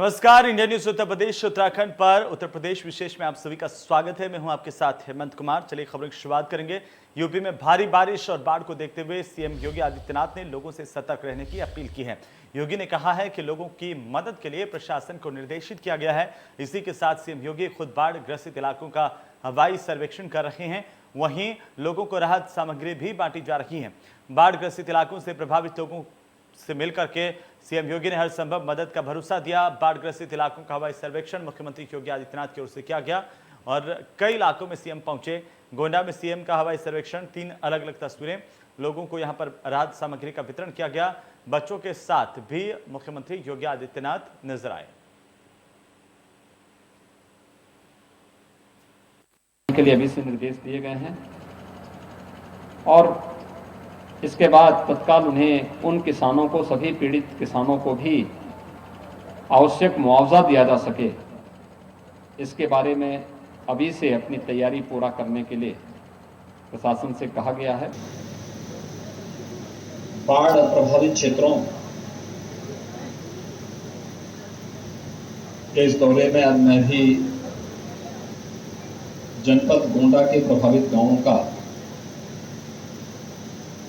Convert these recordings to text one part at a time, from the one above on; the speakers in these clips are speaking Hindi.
नमस्कार, इंडिया न्यूज उत्तर प्रदेश उत्तराखंड पर उत्तर प्रदेश विशेष में आप सभी का स्वागत है। मैं हूं आपके साथ हेमंत कुमार। चलिए खबरों की शुरुआत करेंगे। यूपी में भारी बारिश और बाढ़ को देखते हुए सीएम योगी आदित्यनाथ ने लोगों से सतर्क रहने की अपील की है। योगी ने कहा है कि लोगों की मदद के लिए प्रशासन को निर्देशित किया गया है। इसी के साथ सीएम योगी खुद बाढ़ ग्रसित इलाकों का हवाई सर्वेक्षण कर रहे हैं। वहीं लोगों को राहत सामग्री भी बांटी जा रही है। बाढ़ ग्रसित इलाकों से प्रभावित लोगों से मिलकर के सीएम योगी ने हर संभव मदद का भरोसा दिया। बाढ़ ग्रसित इलाकों का हवाई सर्वेक्षण मुख्यमंत्री योगी आदित्यनाथ की ओर से किया गया और कई इलाकों में सीएम पहुंचे। गोंडा में सीएम का हवाई सर्वेक्षण, 3 अलग अलग तस्वीरें। लोगों को यहां पर राहत सामग्री का वितरण किया गया। बच्चों के साथ भी मुख्यमंत्री योगी आदित्यनाथ नजर आए। के लिए अभी से निर्देश दिए गए हैं और इसके बाद तत्काल उन्हें उन किसानों को, सभी पीड़ित किसानों को भी आवश्यक मुआवजा दिया जा सके, इसके बारे में अभी से अपनी तैयारी पूरा करने के लिए प्रशासन से कहा गया है। बाढ़ प्रभावित क्षेत्रों के इस दौरे में आज मैं भी जनपद गोंडा के प्रभावित गांवों का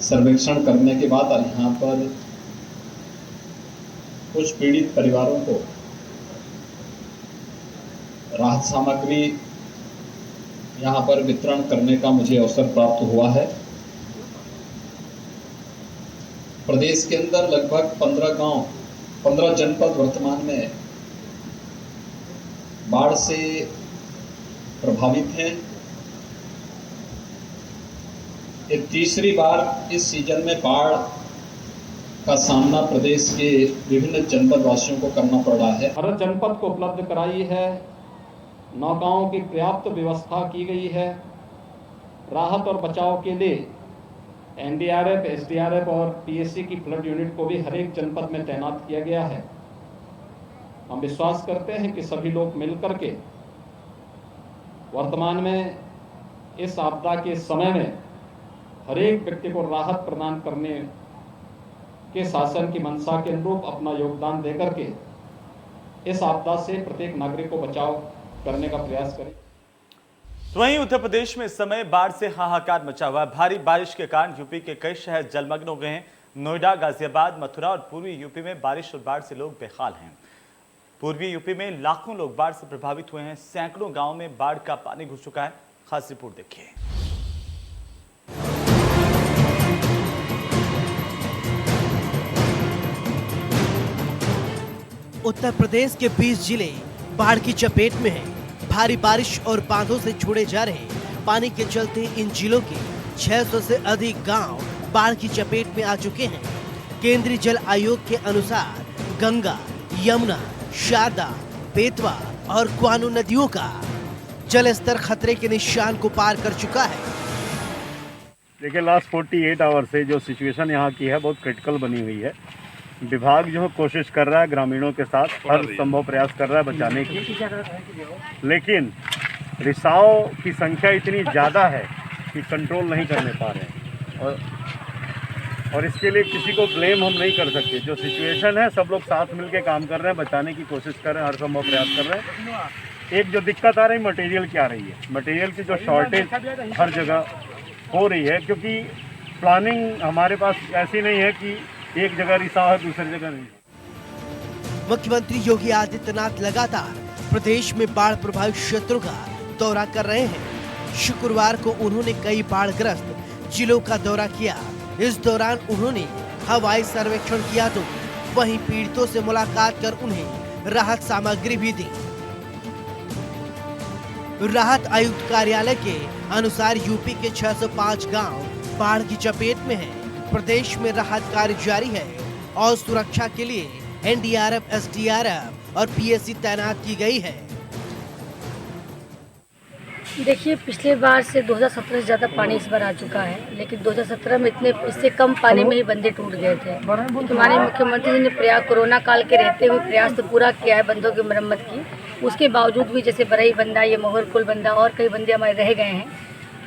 सर्वेक्षण करने के बाद यहाँ पर कुछ पीड़ित परिवारों को राहत सामग्री यहाँ पर वितरण करने का मुझे अवसर प्राप्त हुआ है। प्रदेश के अंदर लगभग 15 जनपद वर्तमान में बाढ़ से प्रभावित हैं। ये तीसरी बार इस सीजन में बाढ़ का सामना प्रदेश के विभिन्न जनपद वासियों को करना पड़ रहा है। हर जनपद को उपलब्ध कराई है, नौकाओं की पर्याप्त व्यवस्था की गई है। राहत और बचाव के लिए एनडीआरएफ, एसडीआरएफ और पीएससी की फ्लड यूनिट को भी हर एक जनपद में तैनात किया गया है। हम विश्वास करते हैं कि सभी लोग मिलकर के वर्तमान में इस आपदा के समय में हर एक व्यक्ति को राहत प्रदान करने के शासन की मंशा के अनुरूप अपना योगदान देकर के इस आपदा से प्रत्येक नागरिक को बचाव करने का प्रयास करें। वहीं उत्तर प्रदेश में इस समय बाढ़ से हाहाकार मचा हुआ है। भारी बारिश के कारण यूपी के कई शहर जलमग्न हो गए हैं। नोएडा, गाजियाबाद, मथुरा और पूर्वी यूपी में बारिश और बाढ़ से लोग बेहाल हैं। पूर्वी यूपी में लाखों लोग बाढ़ से प्रभावित हुए हैं। सैकड़ों गांवों में बाढ़ का पानी घुस चुका है। खास रिपोर्ट देखिए। उत्तर प्रदेश के 20 जिले बाढ़ की चपेट में हैं। भारी बारिश और बांधों से छोड़े जा रहे पानी के चलते इन जिलों के 600 से अधिक गांव बाढ़ की चपेट में आ चुके हैं। केंद्रीय जल आयोग के अनुसार गंगा, यमुना, शारदा, बेतवा और क्वानो नदियों का जल स्तर खतरे के निशान को पार कर चुका है। देखिए, लास्ट 48 आवर से जो सिचुएशन यहाँ की है बहुत क्रिटिकल बनी हुई है। विभाग जो है कोशिश कर रहा है, ग्रामीणों के साथ हर संभव प्रयास कर रहा है बचाने की, लेकिन रिसाव की संख्या इतनी ज़्यादा है कि कंट्रोल नहीं करने पा रहे हैं और इसके लिए किसी को ब्लेम हम नहीं कर सकते। जो सिचुएशन है सब लोग साथ मिलकर काम कर रहे हैं, बचाने की कोशिश कर रहे हैं, हर संभव प्रयास कर रहे हैं। एक जो दिक्कत आ रही है मटेरियल की आ रही है। मटेरियल की जो शॉर्टेज हर जगह हो रही है, क्योंकि प्लानिंग हमारे पास ऐसी नहीं है कि एक जगह रिसाव है दूसरी जगह नहीं। मुख्यमंत्री योगी आदित्यनाथ लगातार प्रदेश में बाढ़ प्रभावित क्षेत्रों का दौरा कर रहे हैं। शुक्रवार को उन्होंने कई बाढ़ग्रस्त जिलों का दौरा किया। इस दौरान उन्होंने हवाई सर्वेक्षण किया तो वहीं पीड़ितों से मुलाकात कर उन्हें राहत सामग्री भी दी। राहत आयुक्त कार्यालय के अनुसार यूपी के 605 गांव बाढ़ की चपेट में हैं। प्रदेश में राहत कार्य जारी है और सुरक्षा के लिए एनडीआरएफ, एसडीआरएफ और पीएससी तैनात की गई है। देखिए, पिछले बार से 2017 से ज़्यादा पानी इस बार आ चुका है, लेकिन 2017 में इससे कम पानी में ही बंदे टूट गए थे। हमारे मुख्यमंत्री जी ने कोरोना काल के रहते हुए प्रयास तो पूरा किया है बंदों की मरम्मत की। उसके बावजूद भी जैसे बरई बंदा, ये मोहर कुल बंदा और कई बंदे हमारे रह गए हैं।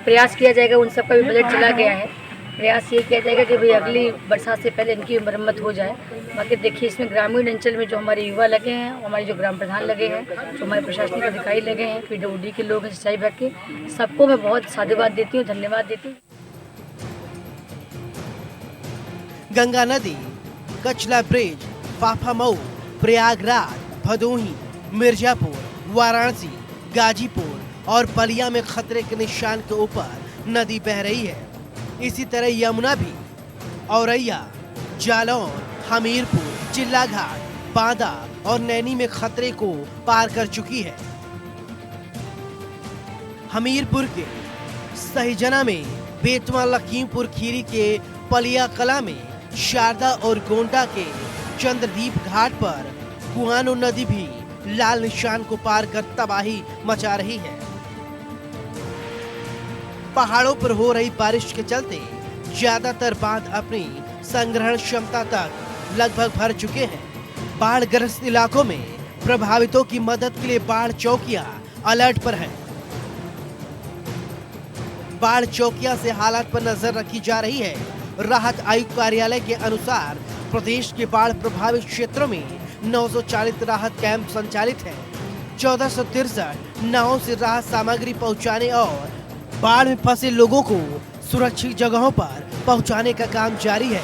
प्रयास किया जाएगा, उन सब का भी बजट चला गया है। प्रयास ये किया जाएगा कि भाई अगली बरसात से पहले इनकी मरम्मत हो जाए। बाकी देखिए इसमें ग्रामीण अंचल में जो हमारे युवा लगे हैं, हमारे जो ग्राम प्रधान लगे हैं, जो हमारे प्रशासनिक अधिकारी लगे हैं, PWD के लोग हैं, सिंचाई विभाग के, सबको मैं बहुत साधुवाद देती हूँ, धन्यवाद देती हूँ। गंगा नदी, कचला ब्रिज, फाफामऊ, प्रयागराज, भदोही, मिर्जापुर, वाराणसी, गाजीपुर और बलिया में खतरे के निशान के ऊपर नदी बह रही है। इसी तरह यमुना भी औरैया, जालौन, हमीरपुर, चिल्लाघाट, बांदा और नैनी में खतरे को पार कर चुकी है। हमीरपुर के सहीजना में, बेतवा लखीमपुर खीरी के पलिया कला में, शारदा और गोंडा के चंद्रदीप घाट पर कुआनो नदी भी लाल निशान को पार कर तबाही मचा रही है। पहाड़ों पर हो रही बारिश के चलते ज्यादातर बांध अपनी संग्रहण क्षमता तक लगभग भर चुके हैं। बाढ़ ग्रस्त इलाकों में प्रभावितों की मदद के लिए बाढ़ चौकियां अलर्ट पर हैं। बाढ़ चौकियां से हालात पर नजर रखी जा रही है। राहत आयुक्त कार्यालय के अनुसार प्रदेश के बाढ़ प्रभावित क्षेत्रों में 940 राहत कैंप संचालित हैं। 1463 नावों से राहत सामग्री पहुंचाने और बाढ़ में फंसे लोगों को सुरक्षित जगहों पर पहुंचाने का काम जारी है।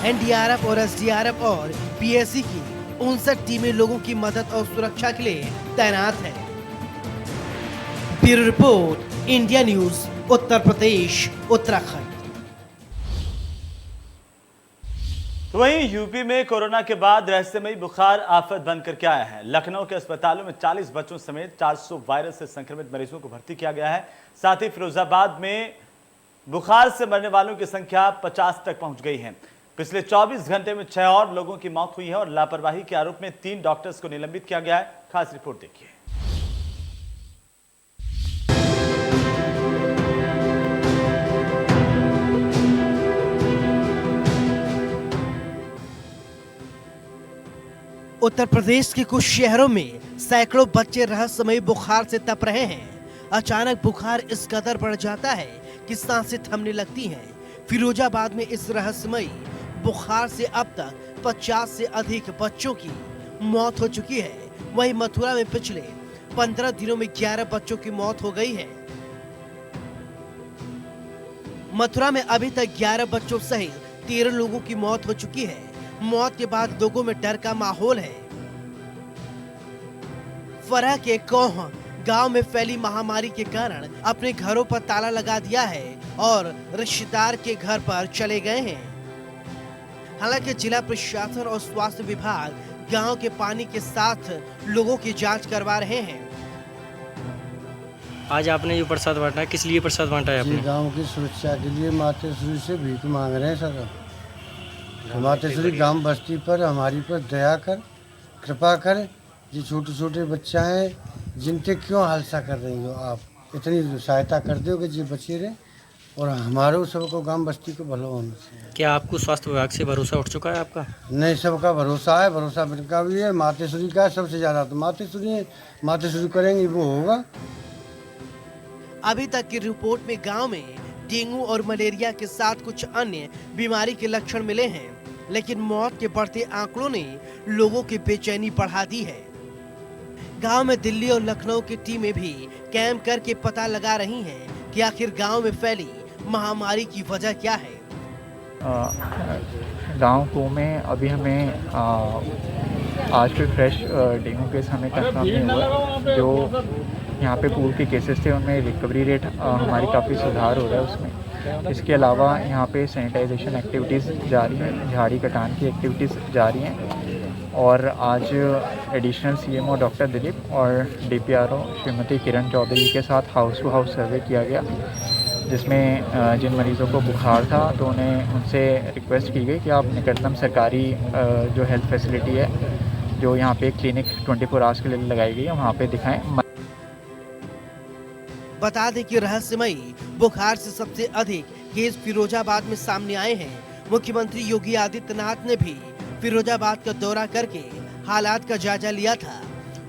NDRF और SDRF और PSC की 59 टीमें लोगों की मदद और सुरक्षा के लिए तैनात हैं। Bureau report, India news, Uttar Pradesh, Uttarakhand. तो वहीं यूपी में कोरोना के बाद रहस्यमयी बुखार आफत बनकर के आया है। लखनऊ के अस्पतालों में 40 बच्चों समेत 400 वायरस से संक्रमित मरीजों को भर्ती किया गया है। साथ ही फिरोजाबाद में बुखार से मरने वालों की संख्या 50 तक पहुंच गई है। पिछले 24 घंटे में 6 और लोगों की मौत हुई है और लापरवाही के आरोप में 3 डॉक्टर्स को निलंबित किया गया है। खास रिपोर्ट देखिए। उत्तर प्रदेश के कुछ शहरों में सैकड़ों बच्चे रहस्यमयी बुखार से तप रहे हैं। अचानक बुखार इस कदर बढ़ जाता है कि सांसें थमने लगती हैं। फिरोजाबाद में इस रहस्यमयी बुखार से अब तक 50 से अधिक बच्चों की मौत हो चुकी है। वहीं मथुरा में पिछले 15 दिनों में 11 बच्चों की मौत हो गई है। मथुरा में अभी तक 11 बच्चों सहित 13 लोगों की मौत हो चुकी है। मौत के बाद लोगों में डर का माहौल है। फरह के कोह गांव में फैली महामारी के कारण अपने घरों पर ताला लगा दिया है और रिश्तेदार के घर पर चले गए हैं। हालांकि जिला प्रशासन और स्वास्थ्य विभाग गांव के पानी के साथ लोगों की जांच करवा रहे हैं। आज आपने ये प्रसाद बांटा है, किस लिए प्रसाद बांटा है आपने? गांव की सुरक्षा के लिए मातेश्वरी से भीख मांग रहे हैं सर। मातेश्वरी गांव बस्ती पर हमारी पर दया कर, कृपा कर। ये छोटे छोटे बच्चा हैं जिनके क्यों हादसा कर रही हो आप, इतनी सहायता कर दो कि ये बचे रहे और हमारे सबको गांव बस्ती को भला होना चाहिए। क्या आपको स्वास्थ्य विभाग से भरोसा उठ चुका है आपका? नहीं, सबका भरोसा है, भरोसा का भी है, मातेश्वरी का सबसे ज़्यादा तो मातेश्वरी करेंगे वो होगा। अभी तक की रिपोर्ट में गांव में डेंगू और मलेरिया के साथ कुछ अन्य बीमारी के लक्षण मिले हैं, लेकिन मौत के बढ़ते आंकड़ों ने लोगों की बेचैनी बढ़ा दी है। गांव में दिल्ली और लखनऊ की टीमें भी कैंप करके पता लगा रही हैं कि आखिर गांव में फैली महामारी की वजह क्या है। गांव को में अभी हमें आज कोई फ्रेश डेंगू केस हमें कंफर्म नहीं हुआ। जो यहाँ पे पूल के केसेस थे उनमें रिकवरी रेट हमारी काफ़ी सुधार हो रहा है उसमें। इसके अलावा यहाँ पे सैनिटाइजेशन एक्टिविटीज़ जारी हैं, झाड़ी कटान की एक्टिविटीज़ जारी हैं और आज एडिशनल CMO डॉक्टर दिलीप और DPRO श्रीमती किरण चौधरी के साथ हाउस टू हाउस सर्वे किया गया, जिसमें जिन मरीज़ों को बुखार था तो उन्हें उनसे रिक्वेस्ट की गई कि आप निकटतम सरकारी जो हेल्थ फैसिलिटी है, जो यहाँ पे क्लिनिक 24 आवर्स के लिए लगाई गई है, वहाँ पे दिखाएं। बता दें कि रहस्यमयी बुखार से सबसे अधिक केस फिरोजाबाद में सामने आए हैं। मुख्यमंत्री योगी आदित्यनाथ ने भी फिरोजाबाद का दौरा करके हालात का जायजा लिया था।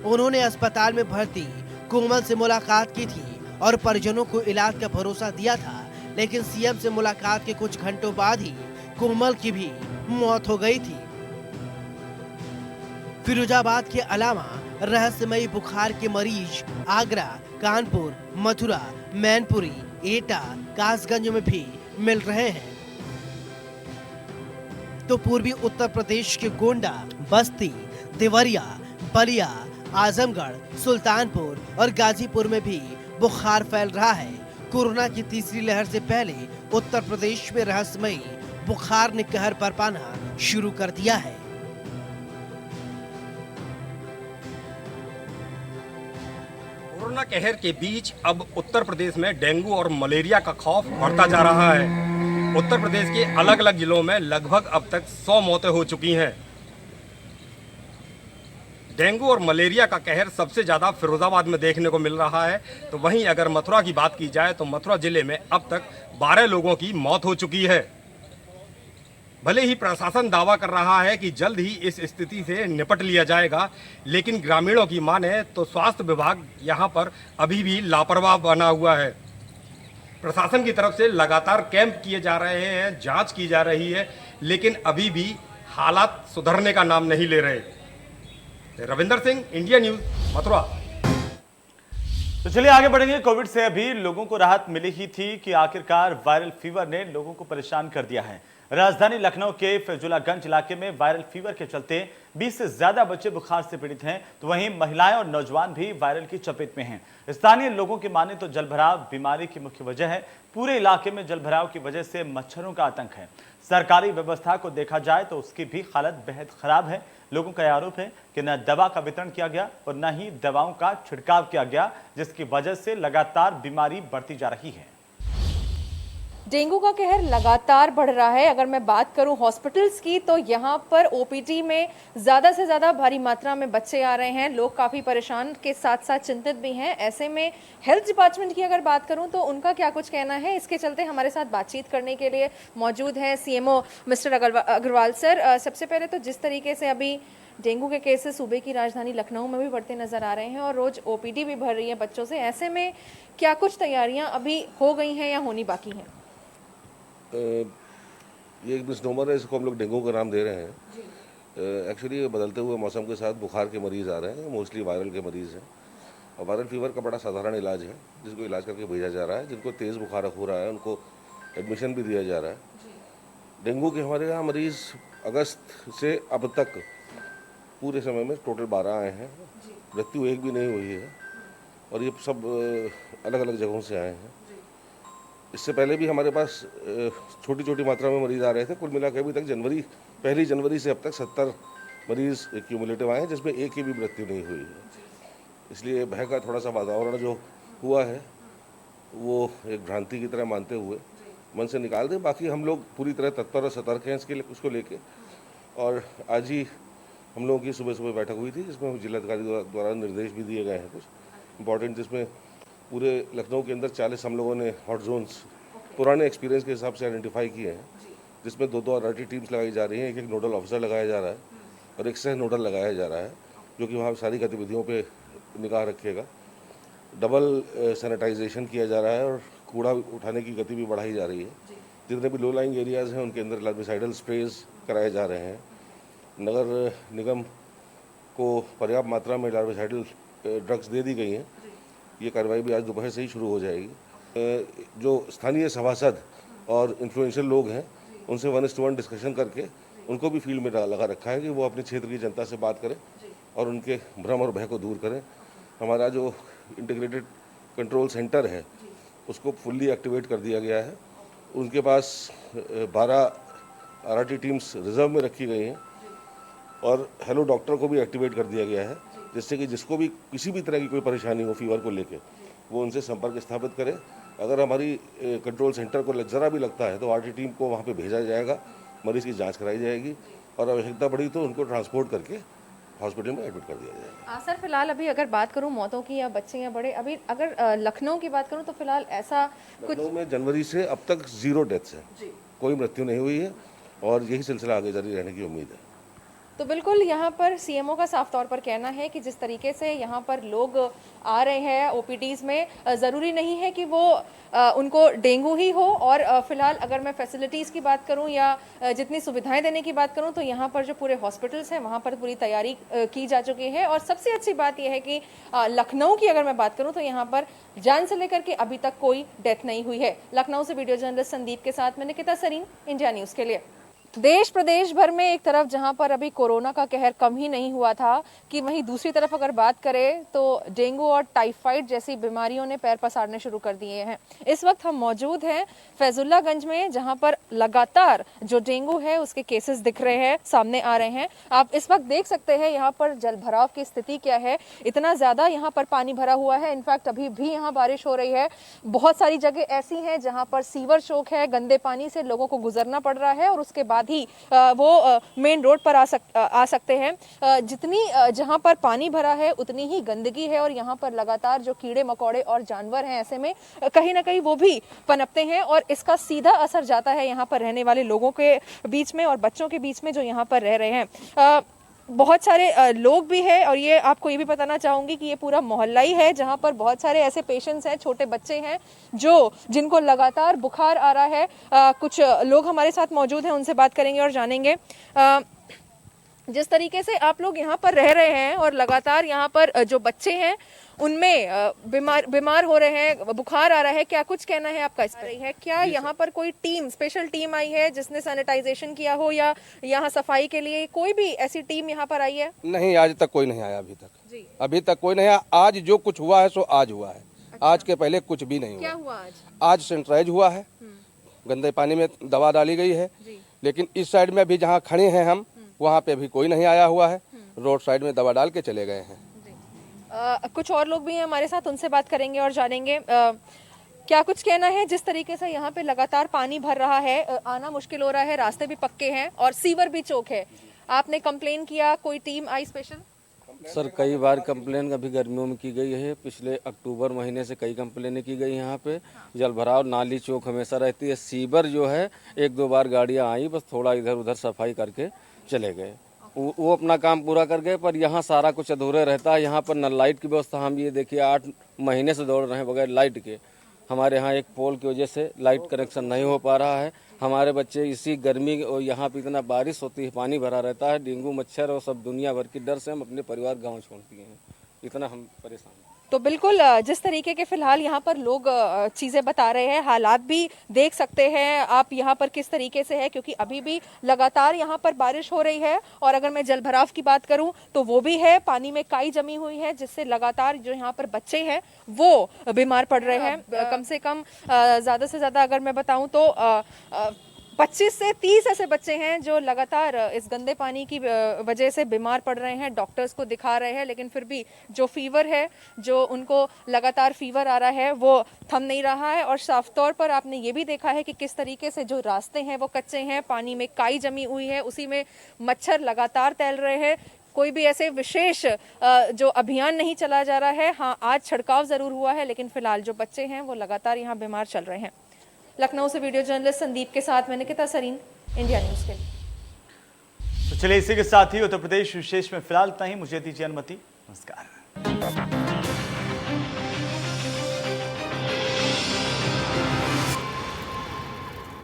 उन्होंने अस्पताल में भर्ती कोमल से मुलाकात की थी और परिजनों को इलाज का भरोसा दिया था, लेकिन सीएम से मुलाकात के कुछ घंटों बाद ही कोमल की भी मौत हो गई थी। फिरोजाबाद के अलावा रहस्यमयी बुखार के मरीज आगरा, कानपुर, मथुरा, मैनपुरी, एटा, कासगंज में भी मिल रहे हैं। तो पूर्वी उत्तर प्रदेश के गोंडा, बस्ती, देवरिया, बलिया, आजमगढ़, सुल्तानपुर और गाजीपुर में भी बुखार फैल रहा है। कोरोना की तीसरी लहर से पहले उत्तर प्रदेश में रहस्यमयी बुखार ने कहर बरपाना शुरू कर दिया है। कोरोना कहर के बीच अब उत्तर प्रदेश में डेंगू और मलेरिया का खौफ बढ़ता जा रहा है। उत्तर प्रदेश के अलग अलग जिलों में लगभग अब तक 100 मौतें हो चुकी हैं। डेंगू और मलेरिया का कहर सबसे ज़्यादा फिरोजाबाद में देखने को मिल रहा है। तो वहीं अगर मथुरा की बात की जाए तो मथुरा जिले में अब तक 12 लोगों की मौत हो चुकी है। भले ही प्रशासन दावा कर रहा है कि जल्द ही इस स्थिति से निपट लिया जाएगा, लेकिन ग्रामीणों की माने तो स्वास्थ्य विभाग यहां पर अभी भी लापरवाह बना हुआ है। प्रशासन की तरफ से लगातार कैंप किए जा रहे हैं, जांच की जा रही है, लेकिन अभी भी हालात सुधरने का नाम नहीं ले रहे। Ravinder Singh, India news, Mathura. तो चलिए आगे बढ़ेंगे। कोविड से अभी लोगों को राहत मिली ही थी कि आखिरकार वायरल फीवर ने लोगों को परेशान कर दिया है। राजधानी लखनऊ के फैजुलागंज इलाके में वायरल फीवर के चलते 20 से ज्यादा बच्चे बुखार से पीड़ित हैं, तो वहीं महिलाएं और नौजवान भी वायरल की चपेट में हैं। स्थानीय लोगों की माने तो जलभराव बीमारी की मुख्य वजह है। पूरे इलाके में जलभराव की वजह से मच्छरों का आतंक है। सरकारी व्यवस्था को देखा जाए तो उसकी भी हालत बेहद खराब है। लोगों का आरोप है कि न दवा का वितरण किया गया और न ही दवाओं का छिड़काव किया गया, जिसकी वजह से लगातार बीमारी बढ़ती जा रही है। डेंगू का कहर लगातार बढ़ रहा है। अगर मैं बात करूं हॉस्पिटल्स की तो यहाँ पर ओपीडी में ज़्यादा से ज़्यादा भारी मात्रा में बच्चे आ रहे हैं। लोग काफ़ी परेशान के साथ साथ चिंतित भी हैं। ऐसे में हेल्थ डिपार्टमेंट की अगर बात करूं तो उनका क्या कुछ कहना है, इसके चलते हमारे साथ बातचीत करने के लिए मौजूद है सीएमओ मिस्टर अग्रवाल सर। सबसे पहले तो जिस तरीके से अभी डेंगू के केसेस सूबे की राजधानी लखनऊ में भी बढ़ते नजर आ रहे हैं और रोज ओपीडी भी भर रही है बच्चों से, ऐसे में क्या कुछ तैयारियां अभी हो गई हैं या होनी बाकी हैं? ये एक मिसनोमर है, इसको हम लोग डेंगू का नाम दे रहे हैं। एक्चुअली बदलते हुए मौसम के साथ बुखार के मरीज़ आ रहे हैं, मोस्टली वायरल के मरीज़ हैं। और वायरल फीवर का बड़ा साधारण इलाज है, जिसको इलाज करके भेजा जा रहा है। जिनको तेज़ बुखार हो रहा है उनको एडमिशन भी दिया जा रहा है। डेंगू के हमारे यहाँ मरीज़ अगस्त से अब तक पूरे समय में टोटल 12 आए हैं। मृत्यु एक भी नहीं हुई है और ये सब अलग अलग जगहों से आए हैं। इससे पहले भी हमारे पास छोटी छोटी मात्रा में मरीज़ आ रहे थे। कुल मिला के अभी तक पहली जनवरी से अब तक 70 मरीज़ क्यूमुलेटिव आए हैं, जिसमें एक की भी मृत्यु नहीं हुई है। इसलिए भय का थोड़ा सा वातावरण जो हुआ है वो एक भ्रांति की तरह मानते हुए मन से निकाल दें। बाकी हम लोग पूरी तरह तत्पर और सतर्क हैं उसको लेके। और आज ही हम लोगों की सुबह सुबह बैठक हुई थी, जिसमें जिलाधिकारी द्वारा निर्देश भी दिए गए हैं कुछ इंपॉर्टेंट, जिसमें पूरे लखनऊ के अंदर 40 हम लोगों ने हॉट जोन्स पुराने एक्सपीरियंस के हिसाब से आइडेंटिफाई किए हैं, जिसमें 2-2 अलर्टी टीम्स लगाई जा रही हैं। एक नोडल ऑफिसर लगाया जा रहा है और एक सह नोडल लगाया जा रहा है, जो कि वहाँ सारी गतिविधियों पे निगाह रखेगा। डबल सैनिटाइजेशन किया जा रहा है और कूड़ा उठाने की गति भी बढ़ाई जा रही है। जितने भी लो लाइंग एरियाज़ हैं उनके अंदर लार्विसाइडल स्प्रेज कराए जा रहे हैं। नगर निगम को पर्याप्त मात्रा में लार्विसाइडल ड्रग्स दे दी गई हैं। ये कार्रवाई भी आज दोपहर से ही शुरू हो जाएगी। जो स्थानीय सभासद और इन्फ्लुएंशियल लोग हैं उनसे 1:1 डिस्कशन करके उनको भी फील्ड में लगा रखा है कि वो अपने क्षेत्र की जनता से बात करें और उनके भ्रम और भय को दूर करें। हमारा जो इंटीग्रेटेड कंट्रोल सेंटर है उसको फुल्ली एक्टिवेट कर दिया गया है। उनके पास 12 आरटी टीम्स रिजर्व में रखी गई हैं और हेलो डॉक्टर को भी एक्टिवेट कर दिया गया है, जिससे कि जिसको भी किसी भी तरह की कोई परेशानी हो फीवर को लेके वो उनसे संपर्क स्थापित करे। अगर हमारी कंट्रोल सेंटर को ज़रा भी लगता है तो आरटी टीम को वहाँ पे भेजा जाएगा, मरीज़ की जांच कराई जाएगी और आवश्यकता पड़ी तो उनको ट्रांसपोर्ट करके हॉस्पिटल में एडमिट कर दिया जाएगा। सर फिलहाल अभी अगर बात करूं मौतों की या बच्चे या बड़े, अभी अगर लखनऊ की बात करूं तो फिलहाल ऐसा कुछ लखनऊ में जनवरी से अब तक 0 डेथ्स है, कोई मृत्यु नहीं हुई है और यही सिलसिला आगे जारी रहने की उम्मीद है। तो बिल्कुल यहाँ पर सीएमओ का साफ तौर पर कहना है कि जिस तरीके से यहाँ पर लोग आ रहे हैं ओपीडीज में, ज़रूरी नहीं है कि वो उनको डेंगू ही हो। और फिलहाल अगर मैं फैसिलिटीज़ की बात करूं या जितनी सुविधाएं देने की बात करूं तो यहाँ पर जो पूरे हॉस्पिटल्स हैं वहाँ पर पूरी तैयारी की जा चुकी है। और सबसे अच्छी बात यह है कि लखनऊ की अगर मैं बात करूं तो यहाँ पर जान से लेकर के अभी तक कोई डेथ नहीं हुई है। लखनऊ से वीडियो जर्नलिस्ट संदीप के साथ मैं निकिता सरीन, इंडिया न्यूज़ के लिए। देश प्रदेश भर में एक तरफ जहां पर अभी कोरोना का कहर कम ही नहीं हुआ था कि वहीं दूसरी तरफ अगर बात करें तो डेंगू और टाइफाइड जैसी बीमारियों ने पैर पसारने शुरू कर दिए हैं। इस वक्त हम मौजूद हैं फैजुल्लागंज में, जहां पर लगातार जो डेंगू है उसके केसेस दिख रहे हैं, सामने आ रहे हैं। आप इस वक्त देख सकते हैं यहाँ पर जल भराव की स्थिति क्या है। इतना ज्यादा यहाँ पर पानी भरा हुआ है। इनफैक्ट अभी भी यहाँ बारिश हो रही है। बहुत सारी जगह ऐसी हैं जहाँ पर सीवर चौक है, गंदे पानी से लोगों को गुजरना पड़ रहा है और उसके बाद ही वो मेन रोड पर आ सकते हैं। जितनी जहां पर पानी भरा है उतनी ही गंदगी है और यहां पर लगातार जो कीड़े मकोड़े और जानवर हैं ऐसे में कहीं ना कहीं वो भी पनपते हैं और इसका सीधा असर जाता है यहां पर रहने वाले लोगों के बीच में और बच्चों के बीच में जो यहां पर रह रहे हैं। बहुत सारे लोग भी हैं और ये आपको ये भी बताना चाहूँगी कि ये पूरा मोहल्ला ही है जहाँ पर बहुत सारे ऐसे पेशेंट्स हैं, छोटे बच्चे हैं जिनको लगातार बुखार आ रहा है। कुछ लोग हमारे साथ मौजूद हैं, उनसे बात करेंगे और जानेंगे जिस तरीके से आप लोग यहाँ पर रह रहे हैं और लगातार यहाँ पर जो बच्चे हैं उनमें बीमार हो रहे हैं, बुखार आ रहा है। क्या कुछ कहना है आपका इस पर है? क्या यहाँ पर कोई टीम, स्पेशल टीम आई है जिसने सैनिटाइजेशन किया हो या यहाँ सफाई के लिए कोई भी ऐसी टीम यहाँ पर आई है? नहीं, आज तक कोई नहीं आया। अभी तक कोई नहीं आया। आज जो कुछ हुआ है सो आज हुआ है। अच्छा। आज के पहले कुछ भी नहीं हुआ। क्या हुआ आज? आज सैनिटाइज हुआ है, गंदे पानी में दवा डाली गई है, लेकिन इस साइड में अभी जहाँ खड़े हैं हम वहाँ पे अभी कोई नहीं आया हुआ है। रोड साइड में दवा डाल के चले गए हैं। कुछ और लोग भी हैं हमारे साथ, उनसे बात करेंगे और जानेंगे क्या कुछ कहना है। जिस तरीके से यहाँ पे लगातार पानी भर रहा है, आना मुश्किल हो रहा है, रास्ते भी पक्के हैं और सीवर भी चौक है। आपने कंप्लेन किया, कोई टीम आई स्पेशल? सर कई बार कंप्लेन अभी गर्मियों में की गई है। पिछले अक्टूबर महीने से कई कंप्लेनें की गई। यहाँ पे जल भराव, नाली चौक हमेशा रहती है। सीवर जो है 1-2 बार गाड़ियाँ आई, बस थोड़ा इधर उधर सफाई करके चले गए। वो अपना काम पूरा कर गए, पर यहाँ सारा कुछ अधूरे रहता है। यहाँ पर न लाइट की व्यवस्था, हम ये देखिए 8 महीने से दौड़ रहे हैं बगैर लाइट के। हमारे यहाँ एक पोल की वजह से लाइट कनेक्शन नहीं हो पा रहा है। हमारे बच्चे इसी गर्मी और यहाँ पे इतना बारिश होती है, पानी भरा रहता है, डेंगू मच्छर और सब दुनिया भर की डर से हम अपने परिवार गाँव छोड़ती हैं। इतना हम परेशान हैं। तो बिल्कुल जिस तरीके के फिलहाल यहाँ पर लोग चीज़ें बता रहे हैं, हालात भी देख सकते हैं आप यहाँ पर किस तरीके से है, क्योंकि अभी भी लगातार यहाँ पर बारिश हो रही है। और अगर मैं जल भराव की बात करूँ तो वो भी है, पानी में काई जमी हुई है जिससे लगातार जो यहाँ पर बच्चे हैं वो बीमार पड़ रहे हैं। कम से कम ज़्यादा से ज़्यादा अगर मैं बताऊँ तो 25 से 30 ऐसे बच्चे हैं जो लगातार इस गंदे पानी की वजह से बीमार पड़ रहे हैं, डॉक्टर्स को दिखा रहे हैं, लेकिन फिर भी जो फीवर है, जो उनको लगातार फीवर आ रहा है वो थम नहीं रहा है। और साफ तौर पर आपने ये भी देखा है कि किस तरीके से जो रास्ते हैं वो कच्चे हैं, पानी में काई जमी हुई है, उसी में मच्छर लगातार तैर रहे हैं। कोई भी ऐसे विशेष जो अभियान नहीं चला जा रहा है। हाँ, आज छिड़काव ज़रूर हुआ है, लेकिन फिलहाल जो बच्चे हैं वो लगातार यहाँ बीमार चल रहे हैं। लखनऊ से वीडियो जर्नलिस्ट संदीप के साथ मैं निकिता सरीन, इंडिया न्यूज़ के लिए। तो चलिए इसी के साथ ही उत्तर प्रदेश विशेष में फिलहाल इतना ही। मुझे दीजिए अनुमति। नमस्कार।